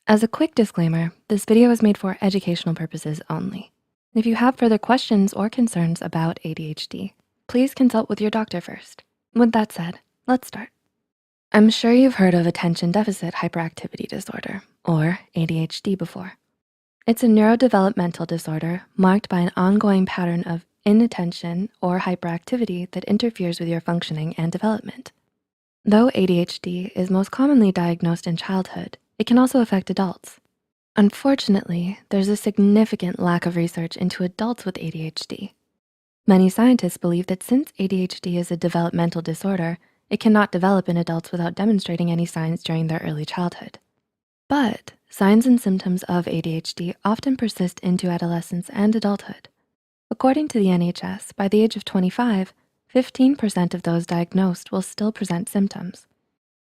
As a quick disclaimer, this video is made for educational purposes only. If you have further questions or concerns about ADHD, please consult with your doctor first. With that said, let's start. I'm sure you've heard of attention deficit hyperactivity disorder, or ADHD before. It's a neurodevelopmental disorder marked by an ongoing pattern of inattention or hyperactivity that interferes with your functioning and development. Though ADHD is most commonly diagnosed in childhood, it can also affect adults. Unfortunately, there's a significant lack of research into adults with ADHD. Many scientists believe that since ADHD is a developmental disorder, it cannot develop in adults without demonstrating any signs during their early childhood. But signs and symptoms of ADHD often persist into adolescence and adulthood. According to the NHS, by the age of 25, 15% of those diagnosed will still present symptoms.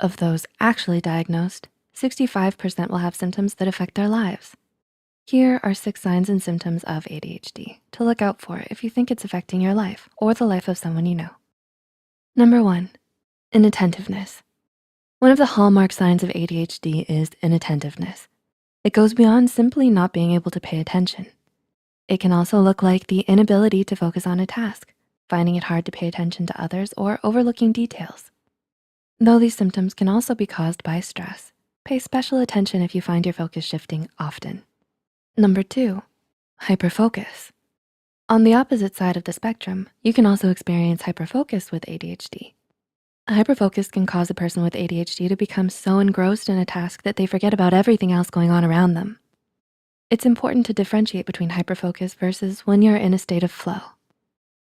Of those actually diagnosed, 65% will have symptoms that affect their lives. Here are 6 signs and symptoms of ADHD to look out for if you think it's affecting your life or the life of someone you know. Number 1, inattentiveness. One of the hallmark signs of ADHD is inattentiveness. It goes beyond simply not being able to pay attention. It can also look like the inability to focus on a task, finding it hard to pay attention to others, or overlooking details. Though these symptoms can also be caused by stress, pay special attention if you find your focus shifting often. Number 2, hyperfocus. On the opposite side of the spectrum, you can also experience hyperfocus with ADHD. Hyperfocus can cause a person with ADHD to become so engrossed in a task that they forget about everything else going on around them. It's important to differentiate between hyperfocus versus when you're in a state of flow.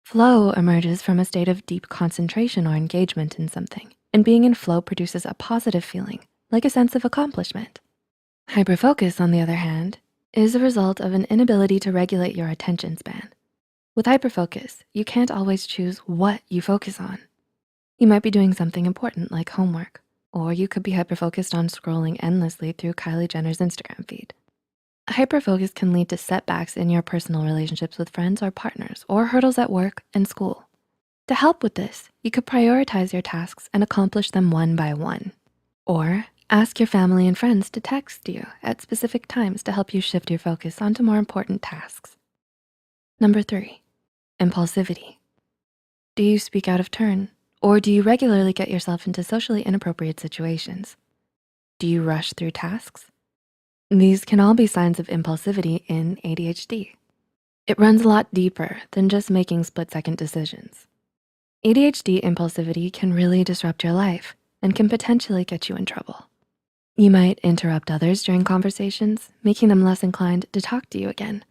Flow emerges from a state of deep concentration or engagement in something, and being in flow produces a positive feeling, like a sense of accomplishment. Hyperfocus, on the other hand, is a result of an inability to regulate your attention span. With hyperfocus, you can't always choose what you focus on. You might be doing something important like homework, or you could be hyperfocused on scrolling endlessly through Kylie Jenner's Instagram feed. Hyperfocus can lead to setbacks in your personal relationships with friends or partners, or hurdles at work and school. To help with this, you could prioritize your tasks and accomplish them one by one. Or ask your family and friends to text you at specific times to help you shift your focus onto more important tasks. Number 3, impulsivity. Do you speak out of turn? Or do you regularly get yourself into socially inappropriate situations? Do you rush through tasks? These can all be signs of impulsivity in ADHD. It runs a lot deeper than just making split-second decisions. ADHD impulsivity can really disrupt your life and can potentially get you in trouble. You might interrupt others during conversations, making them less inclined to talk to you again.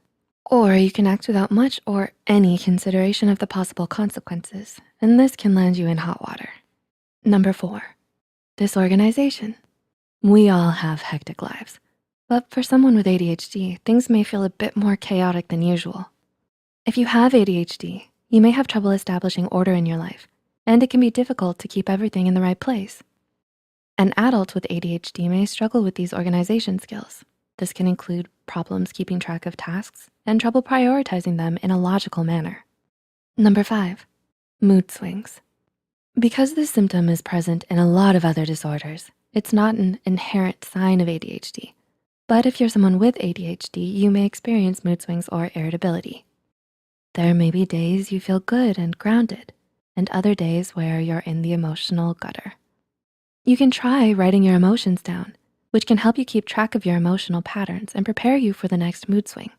Or you can act without much or any consideration of the possible consequences, and this can land you in hot water. Number 4, disorganization. We all have hectic lives, but for someone with ADHD, things may feel a bit more chaotic than usual. If you have ADHD, you may have trouble establishing order in your life, and it can be difficult to keep everything in the right place. An adult with ADHD may struggle with these organization skills. This can include problems keeping track of tasks and trouble prioritizing them in a logical manner. Number 5, mood swings. Because this symptom is present in a lot of other disorders, it's not an inherent sign of ADHD. But if you're someone with ADHD, you may experience mood swings or irritability. There may be days you feel good and grounded, and other days where you're in the emotional gutter. You can try writing your emotions down, which can help you keep track of your emotional patterns and prepare you for the next mood swing.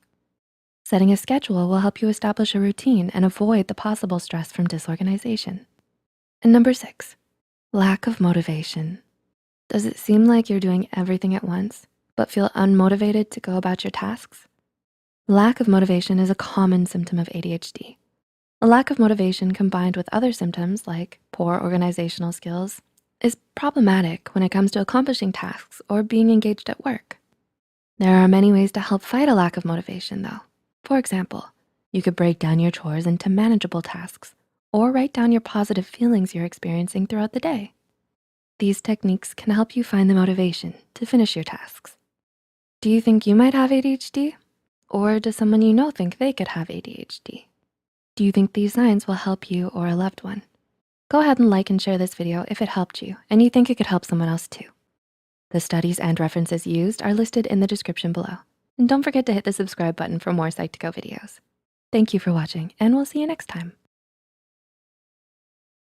Setting a schedule will help you establish a routine and avoid the possible stress from disorganization. And number 6, lack of motivation. Does it seem like you're doing everything at once, but feel unmotivated to go about your tasks? Lack of motivation is a common symptom of ADHD. A lack of motivation combined with other symptoms like poor organizational skills is problematic when it comes to accomplishing tasks or being engaged at work. There are many ways to help fight a lack of motivation though. For example, you could break down your chores into manageable tasks or write down your positive feelings you're experiencing throughout the day. These techniques can help you find the motivation to finish your tasks. Do you think you might have ADHD? Or does someone you know think they could have ADHD? Do you think these signs will help you or a loved one? Go ahead and like and share this video if it helped you and you think it could help someone else too. The studies and references used are listed in the description below. And don't forget to hit the subscribe button for more Psych2Go videos. Thank you for watching, and we'll see you next time.